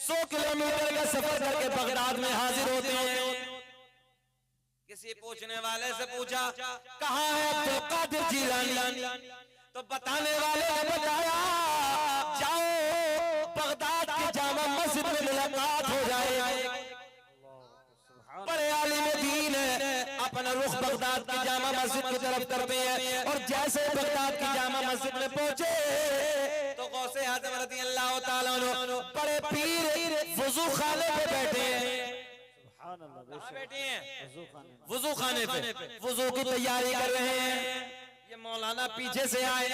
100 kilometre का सफर करके Baghdad में हाजिर होते हैं। किसी पूछने वाले से पूछा कहाँ है अब्दुल कादिर जीलानी, तो बताने वाले ने बताया जाओ बगदाद की जामा मस्जिद में मुलाकात हो जाए। बड़े आलिम दीन है, अपना रुख बगदाद की जामा मस्जिद की तरफ करते हैं और जैसे बगदाद की जामा मस्जिद में पहुंचे तो गौसे आज़म रज़ी अल्लाह ताला अन्हु बड़े पीर वुजू खाने पे बैठे हैं। कहाँ बैठे हैं? वुजू खाने पे वुजू की तैयारी कर रहे हैं। ये मौलाना पीछे से आए,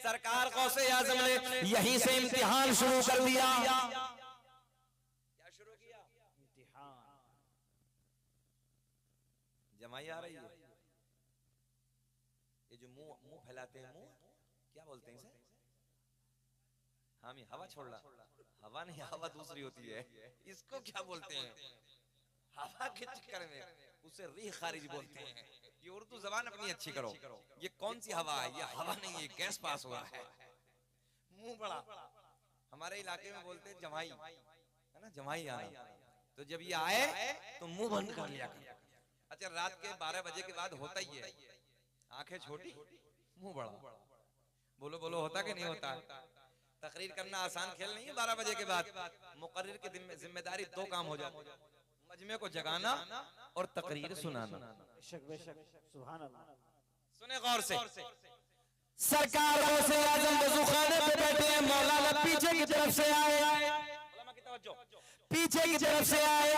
सरकार गौसे आज़म ने यहीं से इम्तिहान शुरू कर दिया। क्या शुरू किया? इम्तिहान। जमाई आ रही है। ये जो मुंह फैलाते हैं, मुंह क्या बोलते हैं इसे? हामी हवा छोड़ रहा, हवा नहीं, हवा दूसरी होती है, इसको क्या बोलते हैं? हवा के चक्कर में उसे रीह खारिज बोलते हैं। ये उर्दू जबान अपनी अच्छी करो। ये कौन सी हवा है? ये हवा नहीं है, गैस पास हुआ है। मुंह बड़ा, हमारे इलाके में बोलते हैं जमाई, है ना, जमाई आना। तो जब ये आए तो मुंह बंद कर लिया कर। अच्छा, रात के 12 बजे के बाद होता ही है, आंखें छोटी मुंह बड़ा। बोलो बोलो, होता कि नहीं होता? तकरीर करना आसान खेल नहीं है। 12 बजे के बाद मुकर्रिर की जिम्मेदारी 2 काम हो जाते हैं, मजमे को जगाना और तकरीर सुनाना। सुभान अल्लाह। सुने गौर से, सरकार गौसे आज़म वज़ू खाने पे बैठे हैं, मौलाना पीछे की तरफ से आए, पीछे की तरफ से आए।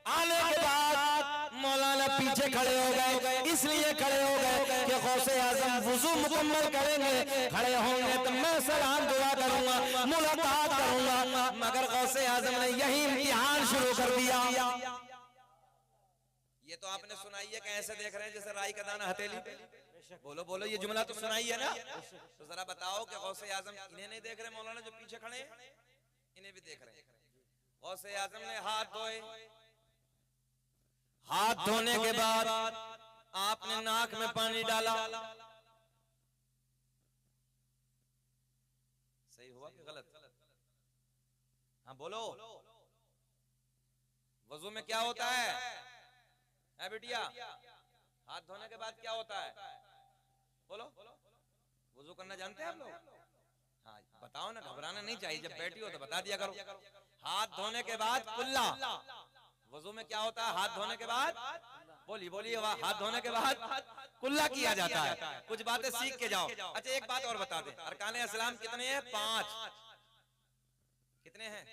आने के बाद मौलाना पीछे खड़े हो गए, इसलिए खड़े हो गए कि गौसे आज़म वुजू मुकम्मल करेंगे, खड़े होंगे तो मैं सलाम दुआ करूंगा, मुलाकात करूंगा, मगर गौसे आज़म ने यही इम्तिहान शुरू कर दिया। ये तो आपने सुनाई है कि ऐसे देख रहे हैं जैसे राई का दाना हथेली पे। बोलो बोलो, ये जुमला तो सुनाई है ना? तो जरा बताओ कि गौसे आज़म इन्हें नहीं देख रहे, मौलाना जो पीछे खड़े हैं इन्हें भी देख रहे हैं। गौसे आज़म ने हाथ धोए, हाथ धोने के बाद आपने नाक में पानी डाला। सही हुआ कि गलत? हाँ बोलो, वजू में क्या होता है बिटिया? हाथ धोने के बाद क्या होता है? बोलो, वजू करना जानते हैं आप लोग? हाँ बताओ ना, घबराना नहीं चाहिए, जब बैठी हो तो बता दिया करो। हाथ धोने के बाद कुल्ला। वजू में क्या होता है हाथ धोने के बाद? बोलिए बोलिए, हाथ धोने के बाद कुल्ला किया जाता है। कुछ बातें सीख के जाओ। अच्छा एक बात और बता दें, अरकाने इस्लाम कितने हैं? 5। कितने हैं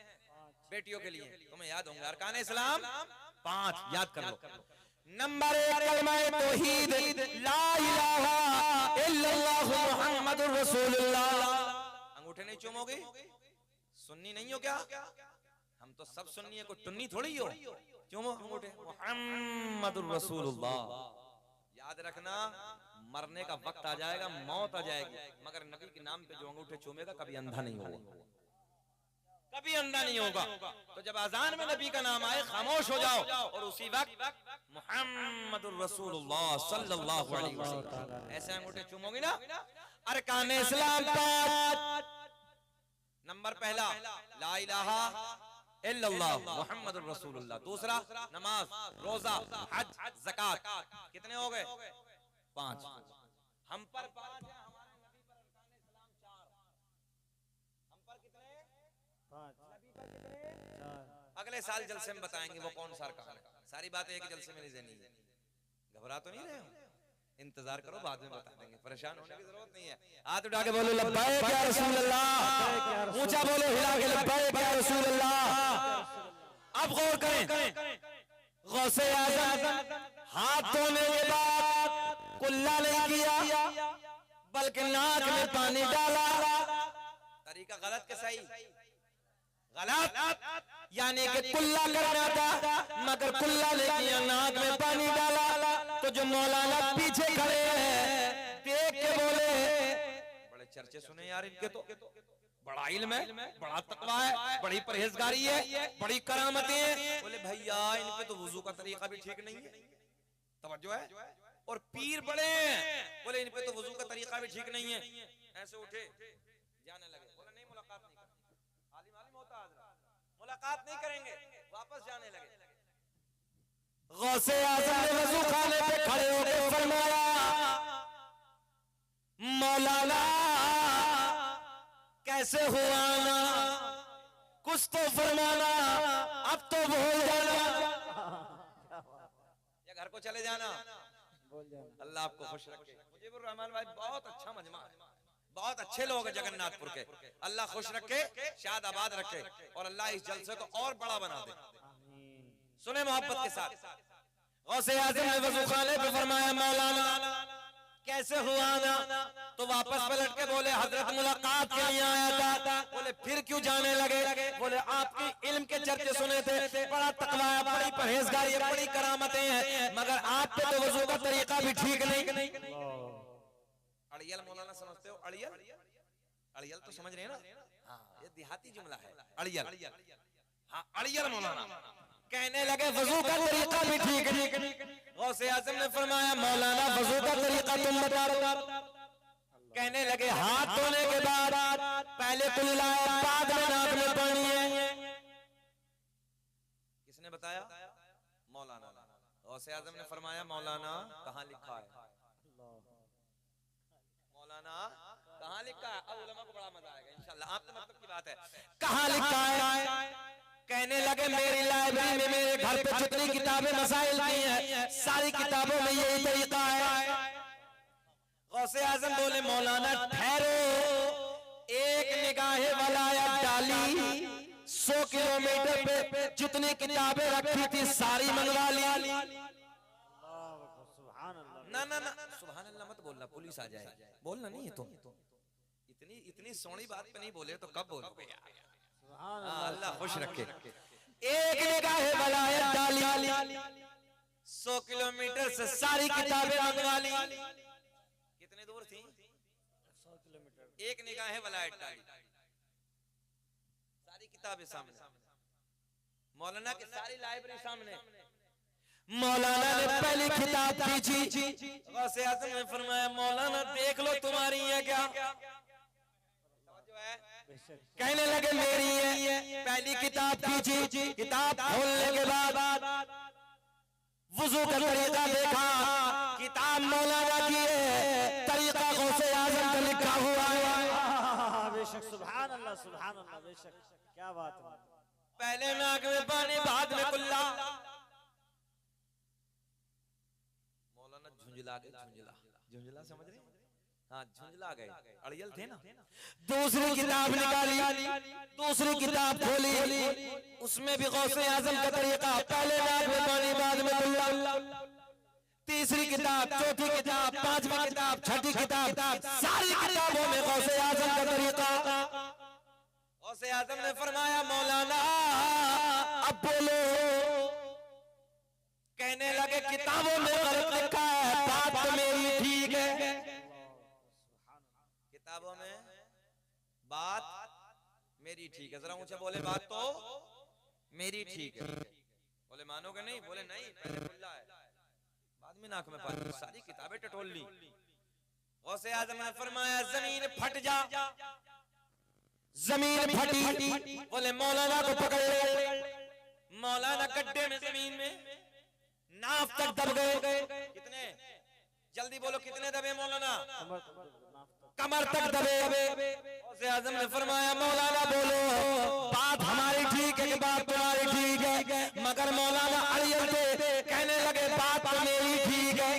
बेटियों के लिए? तुम्हें याद होंगे, अरकाने इस्लाम 5, याद कर लो। नंबर 1 कलमा तौहीद, ला इलाहा इल्लल्लाह मुहम्मदुर रसूलुल्लाह। अंगूठे नहीं चूमोगी? सुन्नी नहीं हो क्या? हम तो सब सुन्नी है, कोई टुन्नी थोड़ी हो। चूमो अंगूठे, मुहम्मदुर रसूलुल्लाह। याद रखना, मरने का वक्त आ जाएगा, मौत आ जाएगी, मगर नबी के नाम पे जो अंगूठे चूमेगा कभी अंधा नहीं होगा, कभी अंधा नहीं होगा। तो जब अजान में नबी का नाम आए खामोश हो जाओ और उसी वक्त मुहम्मदुर रसूलुल्लाह सल्लल्लाहु अलैहि वसल्लम ऐसे अंगूठे चूमोगी ना। अरकाने इस्लाम 5। नंबर पहला ला इलाहा इल्लल्लाह मुहम्मदुर रसूलुल्लाह। दूसरा नमाज, रोजा, हज, ज़कात। कितने हो गए? 5। हम पर 5 है, हमारे नबी पर अरकाने इस्लाम 4। हम पर कितने? 5। नबी पर कितने? 4। अगले साल जलसे में बताएंगे वो कौन सा अरकान है। सारी बातें एक जलसे में नहीं देनी है। घबरा तो नहीं रहे हो? इंतजार करो, बाद में बता देंगे, परेशान होने की जरूरत नहीं है। हाथ उठा के बोलो लब्बैक या रसूल अल्लाह, ऊंचा बोलो हिला के लब्बैक या रसूल अल्लाह। अब गौर करें, गौसे आज़म हाथ धोने के बाद कुल्ला नहीं किया, बल्कि नाक में पानी डाला। तरीका गलत के सही? गलत, यानी कि कुल्ला करना था मगर कुल्ला नहीं किया, नाक में पानी डाला। तो जो मौलाना पीछे खड़े हैं देख के बोले, बड़े चर्चे सुने यार इनके, तो बड़ा इल्म है, बड़ा तकवा है, बड़ी परहेजगारी है, बड़ी करामतें हैं। बोले भैया इन पे तो वुजू का तरीका भी ठीक नहीं है, तवज्जो है। और पीर बड़े हैं, बोले इन पे तो वुजू का तरीका भी ठीक नहीं है। ऐसे उठे जाने लगे, बोले नहीं मुलाकात नहीं करनी। आलिम आलिम होता है, मुलाकात मुलाकात नहीं करेंगे, वापस जाने लगे। गौसे आजम ने वजू खाने पे खड़े होकर फरमाया, मौलाना कैसे हुआ ना, कुछ तो फरमाना, अब तो भूल जाना, या घर को चले जाना। अल्लाह आपको खुश रखे। मुजीबुर रहमान भाई बहुत अच्छा मजमा है, बहुत अच्छे लोग हैं जगन्नाथपुर के। अल्लाह खुश रखे, शाद आबाद रखे और अल्लाह इस जलसे को और बड़ा बना दे। सुने मोहब्बत के साथ। गौसे आजम ने वजू खाने पे फरमाया, मौलाना कैसे हुआ ना, तो वापस पलट के बोले, हजरत मुलाकात के लिए आया था। बोले फिर क्यों जाने लगे? बोले आपकी इल्म के चर्चे सुने थे, बड़ा तकवा है, बड़ी परहेजगारी है, बड़ी करामतें हैं, मगर आप पे तो वजू का तरीका भी ठीक नहीं। अड़ियल मौलाना समझते हो? अड़ियल, अड़ियल तो समझ रहे हैं ना? हाँ, ये देहाती जुमला है अड़ियल। हाँ, अड़ियल मौलाना कहने लगे वजू का तरीका भी ठीक नहीं। गौसे आजम ने फरमाया, मौलाना वजू का तरीका तुम बता दो। कहने लगे हाथ धोने के बाद पहले कुल्ला है, बाद में नाक में पानी है। किसने बताया? मौलाना। गौसे आजम ने फरमाया, मौलाना कहाँ लिखा है? मौलाना कहाँ लिखा है? अब उलमा को बड़ा मजा आएगा इंशाल्लाह। आपके मतलब की बात है, कहाँ लिखा है? कहने लगे मेरी लाइब्रेरी में, मेरे घर पे जितनी किताबें मसाइल की हैं, सारी किताबों में यही तरीका है। गौसे आजम बोले, मौलाना ठहरो, एक निगाहे वलायत डाली, 100 किलोमीटर पे जितनी किताबें रखी थी सारी मंगवा ली। ना ना ना, सुभान अल्लाह मत बोलना, पुलिस आ जाए। बोलना नहीं है तुम, इतनी इतनी सोनी बात पे नहीं बोले तो कब बोलोगे यार? अल्लाह खुश रखे। एक निगाहे वलायत डाली, 100 किलोमीटर से सारी किताबें मंगवा ली। कितने दूर थी? 100 किलोमीटर। एक निगाहे वलायत डाली, सारी किताबें सामने, मौलाना की सारी लाइब्रेरी सामने। मौलाना ने पहली किताब खींची। गौसे आजम ने फरमाया, मौलाना देख लो तुम्हारी है क्या? कहने लगे मेरी है। पहली किताब खींची, किताब खोलने के बाद वुजू का तरीका देखा, किताब मौलाना की है, तरीका गौसे आजम का लिखा हुआ है। बेशक, सुभान अल्लाह, सुभान अल्लाह, बेशक, क्या बात है। पहले नाक में पानी, बाद में कुल्ला। मौलाना झुंझला गए, झुंझला समझ रहे? हाँ, झुंझला गए, अड़ियल थे ना। दूसरी किताब निकाली, दूसरी किताब खोली, उसमें भी गौसे आजम का तरीका, पहले नाक में पानी, बाद में कुल्ला। तीसरी किताब, चौथी किताब, पांचवी किताब, छठी किताब, सारी किताबों में गौसे आजम का तरीका। गौसे आजम ने फरमाया, मौलाना अब बोलो। कहने लगे किताबों में गलत लिखा है, बात तो मेरी ठीक है। किताबों में बात मेरी ठीक है। जरा ऊंचा बोले, बात तो मेरी ठीक है। बोले मानोगे नहीं? बोले नहीं, पहले खुल्ला है, बाद में नाक में पानी, सारी किताबें टटोल ली। गौसे आजम ने फरमाया, जमीन फट जा। जमीन फटी। बोले मौलाना को पकड़ ले। मौलाना गड्ढे में, जमीन में नाफ तक दब गए। कितने? जल्दी बोलो, कितने दबे मौलाना? कमर तक दबे। गौसे आजम ने फरमाया, मौलाना बोलो, बात हमारी ठीक है कि बात तुम्हारी ठीक है? मगर मौलाना अड़ियल थे, कहने लगे बात तो मेरी ठीक है।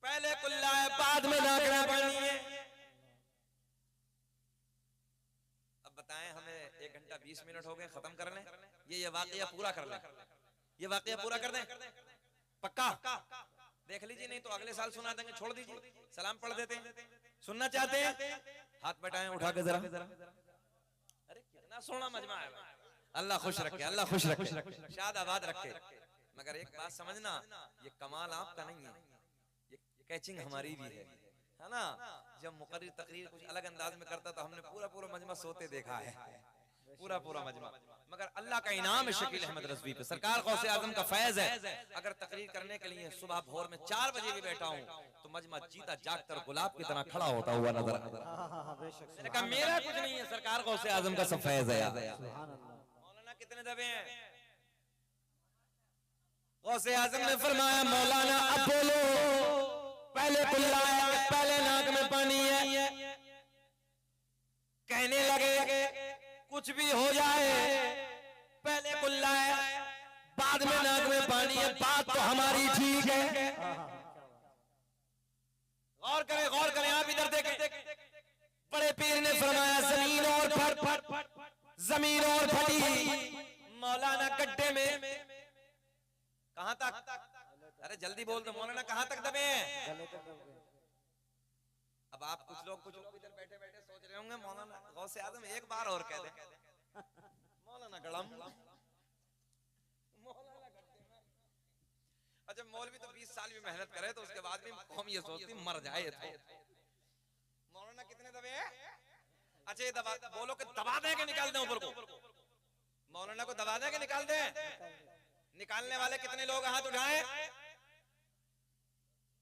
पहले कुल्ला है, बाद में नाकरा पानी है। अब बताएं, हमें 1 घंटा 20 मिनट हो गए, खत्म कर लें। ये वाकया पूरा कर लें, ये वाकया पूरा कर दें, पक्का? देख लीजिए, नहीं तो अगले साल सुना देंगे, छोड़ दीजिए, सलाम पढ़ देते हैं। सुनना चाहते हैं? हाथ बैठाएं उठा के जरा। अरे कितना सोना मजमा है। अल्लाह खुश रखे, अल्लाह खुश रखे, शाद आबाद रखे। मगर एक बात समझना, ये कमाल आपका नहीं है, ये कैचिंग हमारी भी है ना? जब मुकर्रिर तकरीर कुछ अलग अंदाज में करता तो हमने पूरा पूरा मजमा सोते देखा है। पूरा पूरा मजमा, मगर अल्लाह का इनाम है शकील अहमद रज़वी पे, सरकार गौसे आजम का फैज है। अगर तकरीर करने के लिए सुबह भोर में 4 बजे भी बैठा हूँ तो मजमा जीता जागकर गुलाब की तरह खड़ा होता हुआ नजर आता है। हाँ, बेशक। मैंने कहा मेरा कुछ नहीं है, सरकार गौसे आजम का सब फैज है। सुभान अल्लाह। मौलाना कितने दबे हैं? गौसे आजम ने फरमाया मौलाना अब बोलो, पहले कुल्ला है, पहले नाक में पानी है। कहने लगे कुछ भी हो जाए, पहले कुल्ला है बाद में नाक में पानी है, बात तो हमारी ठीक है। गौर करें आप इधर देखें। बड़े पीर ने फरमाया जमीन और फट, जमीन और फटी। मौलाना गड्ढे में कहां तक? अरे जल्दी बोल दो मौलाना, कहां तक दबे हैं? अब आप कुछ लोग इधर बैठे बैठे सोच रहे होंगे मौलाना गौसे आजम एक बार और कह दे, मौलाना गड़म। अच्छा मौलवी तो 20 साल भी मेहनत करे तो उसके बाद भी कौम ये सोचती मर जाए तो। मौलाना कितने दबे हैं? अच्छा ये दबा बोलो कि दबा दें कि निकाल दें ऊपर को? मौलाना को दबा दें कि निकाल दें? निकालने वाले कितने लोग हाथ उठाएं?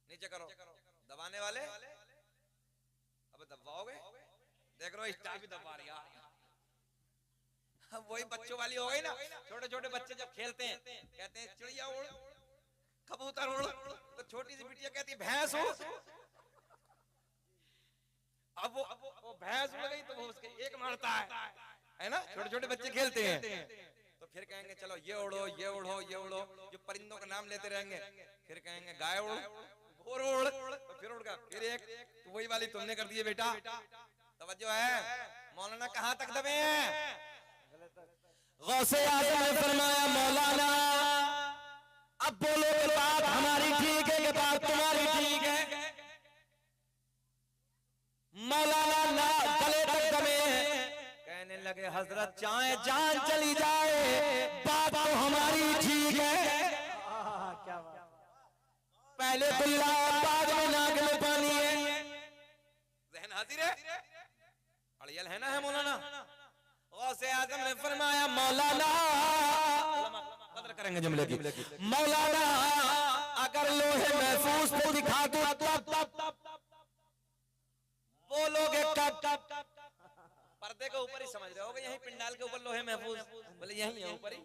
नीचे करो। दबाने वाले अब दबाओगे? देख लो स्टाफ भी दबा रही है। वही बच्चों वाली हो गई ना, छोटे छोटे बच्चे जब खेलते हैं कहते हैं चिड़िया उड़, कबूतर उड़, तो छोटी सी बिटिया कहती है भैंस उड़। अब वो भैंस उड़ गई तो वो उसके एक मारता है ना, छोटे छोटे बच्चे खेलते हैं। तो फिर कहेंगे चलो ये उड़ो ये उड़ो ये उड़ो, जो परिंदों का नाम लेते रहेंगे। फिर कहेंगे गाय उड़, घोर उड़, तो फिर उड़ गया, फिर एक तो वही वाली तुमने कर दी है बेटा। तवज्जो है। मौलाना कहाँ तक दबे हैं? गौसे आज़म ने फरमाया मौलाना अब बोलो कि बात हमारी ठीक है कि बात तुम्हारी ठीक है? मौलाना ना गले तक दबे हैं। कहने लगे हजरत चाहे जान चली जाए बात तो हमारी ठीक है। क्या बात। पहले कुल्ला बाद में नाक में पानी है। जहन हाजिर है? अड़ियल है ना है मौलाना? गौसे आज़म ने फरमाया मौलाना, कदर करेंगे जुमले की, मौलाना अगर लोहे महफूज को दिखा दो तब बोलोगे कब? पर्दे के ऊपर ही समझ रहे होगे, यहीं पिंडाल के ऊपर लोहे महफूज, बोले यहीं है ऊपर ही।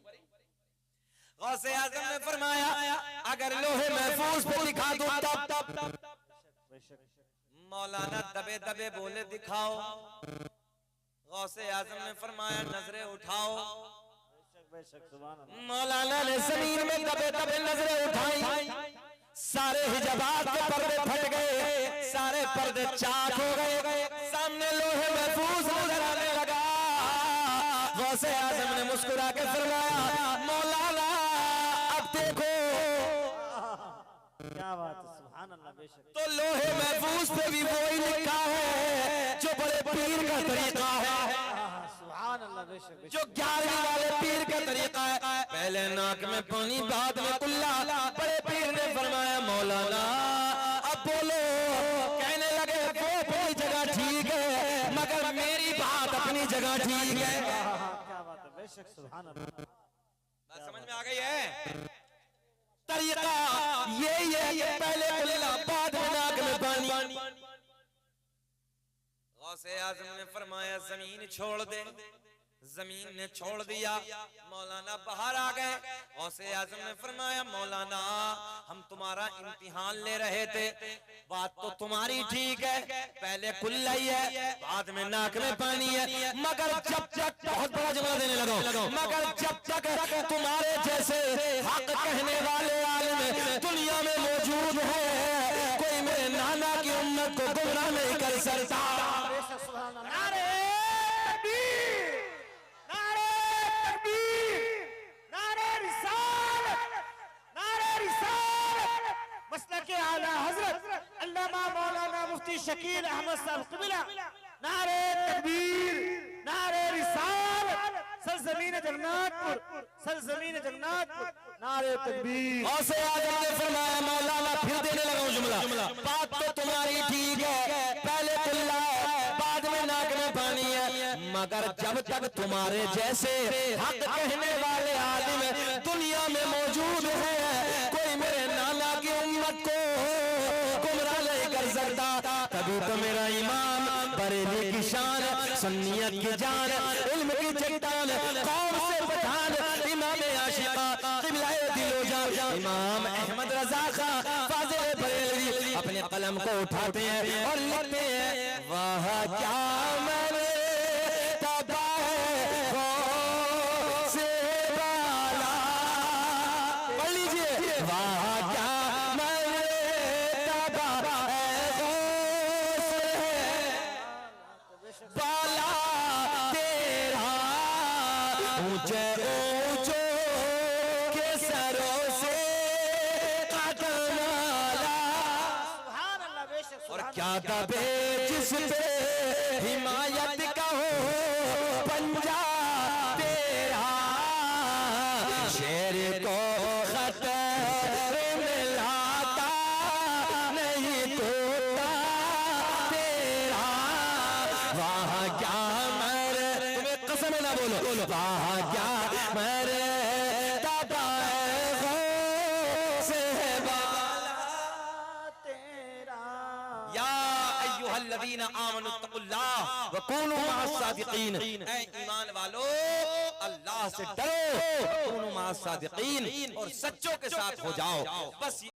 गौसे आज़म ने फरमाया अगर लोहे महफूज को दिखा दो तब मौलाना दबे दबे बोले दिखाओ। गौसे आज़म ने फरमाया नजरें उठाओ। मौलाना ने जमीन में दबे दबे नजरें उठाई, सारे हिजाबात के पर्दे फट गए, सारे पर्दे चाक हो गए, सामने लोहे महफूज नजर आने लगा। गौसे आज़म ने मुस्कुरा के फरमाया मौलाना अब देखो। क्या बात है, सुभान अल्लाह। बेशक। तो लोहे महफूज पे भी वही लिखा है जो बड़े पीर का तरीका है, सुभान अल्लाह। बेशक। जो 11वीं वाले पीर का तरीका है। पहले नाक में पानी बाद में कुल्ला। बड़े पीर ने फरमाया मौलाना अब बोलो। कहने लगे वो अपनी जगह ठीक है मगर मेरी बात अपनी जगह ठीक है। क्या बात है, बेशक। सुभान अल्लाह। बात समझ में आ गई है? तरीका यही है, पहले कुल्ला बाद में नाक में पानी। गौसे आज़म ने फरमाया जमीन छोड़ दे। जमीन ने छोड़ दिया, मौलाना बाहर आ गए। गौसे आज़म ने फरमाया मौलाना हम तुम्हारा इम्तिहान ले रहे थे, बात तो तुम्हारी ठीक है, पहले कुल्ला ही है बाद में नाक में पानी है, मगर जब तक, बहुत बड़ा जुमला देने लगा, मगर जब तक तुम्हारे जैसे हक कहने वाले आलिम दुनिया में मौजूद है कोई मेरे नाना की उम्मत को गुमराह नहीं कर सकता। नारे तकबीर, नारे तकबीर, नारे रिसालत, नारे रिसालत। मसलक के आला हजरत अल्लामा मौलाना मुफ्ती शकील अहमद साहब क़िबला। नारे तकबीर, नारे रिसालत, सरजमीन जगन्नाथपुर, सरजमीन जगन्नाथपुर। नारे तकबीर। गौसे आज़म ने फरमाया मौलाना फिर देने लगा जुमला, बात तो तुम्हारी ठीक है, पहले कुल्ला बाद में नाक में पानी है, मगर जब तक तुम्हारे जैसे हक कहने वाले आदमी दुनिया में मौजूद है, कोई मेरे नाना की उम्मत को गुमराह नहीं कर सकता। तभी तो मेरा इमाम बरेली की शान, सुन्नियत की जान, इल्म की चट्टान, कौम से पठान, इमाम आशिका, क़िबला-ए दिलो जान, इमाम अहमद रज़ा खां फाज़िल बरेलवी अपने कलम को उठाते हैं और लिखते हैं, वाह क्या मैंने तबाह से बाला, पढ़ लीजिए, वाह क्या मैंने तबाह से बाला तेरा, ऊंचे ऊंचो के सरों से कदम आला, सुभान अल्लाह, बेशक और क्या दबे जिस पे हिमायत का हो पंजा तेरा, शेर को खतरे में लाता नहीं तोता तेरा, वहाँ क्या मरे, तुम्हें कसम ना बोलो, वहाँ क्या मरे लदीना आमनु तकुल्लाह व कूनू मअस सादिकीन, ऐ ईमान वालो अल्लाह से डरो, कूनू मअस सादिकीन, और सच्चों के साथ हो जाओ। बस